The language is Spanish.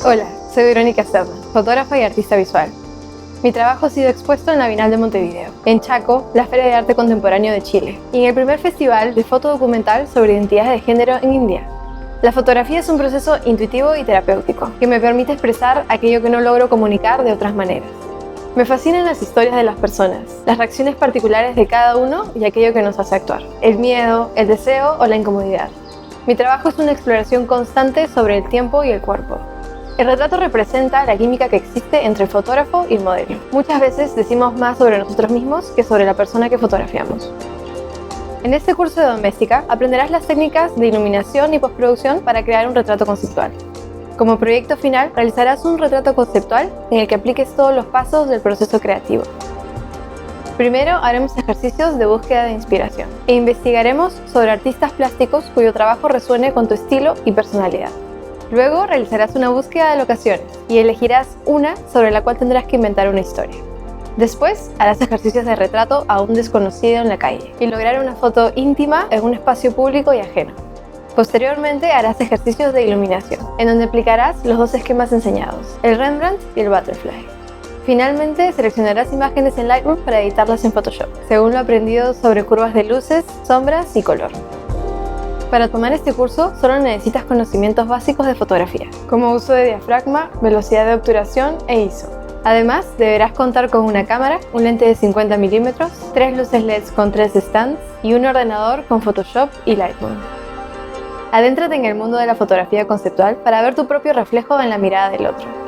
Hola, soy Verónica Serna, fotógrafa y artista visual. Mi trabajo ha sido expuesto en la Bienal de Montevideo, en Chaco, la Feria de Arte Contemporáneo de Chile, y en el primer festival de foto documental sobre identidades de género en India. La fotografía es un proceso intuitivo y terapéutico, que me permite expresar aquello que no logro comunicar de otras maneras. Me fascinan las historias de las personas, las reacciones particulares de cada uno y aquello que nos hace actuar, el miedo, el deseo o la incomodidad. Mi trabajo es una exploración constante sobre el tiempo y el cuerpo. El retrato representa la química que existe entre el fotógrafo y el modelo. Muchas veces decimos más sobre nosotros mismos que sobre la persona que fotografiamos. En este curso de doméstica aprenderás las técnicas de iluminación y postproducción para crear un retrato conceptual. Como proyecto final, realizarás un retrato conceptual en el que apliques todos los pasos del proceso creativo. Primero haremos ejercicios de búsqueda de inspiración e investigaremos sobre artistas plásticos cuyo trabajo resuene con tu estilo y personalidad. Luego realizarás una búsqueda de locaciones y elegirás una sobre la cual tendrás que inventar una historia. Después harás ejercicios de retrato a un desconocido en la calle y lograr una foto íntima en un espacio público y ajeno. Posteriormente harás ejercicios de iluminación, en donde aplicarás los dos esquemas enseñados, el Rembrandt y el Butterfly. Finalmente seleccionarás imágenes en Lightroom para editarlas en Photoshop, según lo aprendido sobre curvas de luces, sombras y color. Para tomar este curso solo necesitas conocimientos básicos de fotografía, como uso de diafragma, velocidad de obturación e ISO. Además, deberás contar con una cámara, un lente de 50 mm, 3 luces LEDs con 3 stands y un ordenador con Photoshop y Lightroom. Adéntrate en el mundo de la fotografía conceptual para ver tu propio reflejo en la mirada del otro.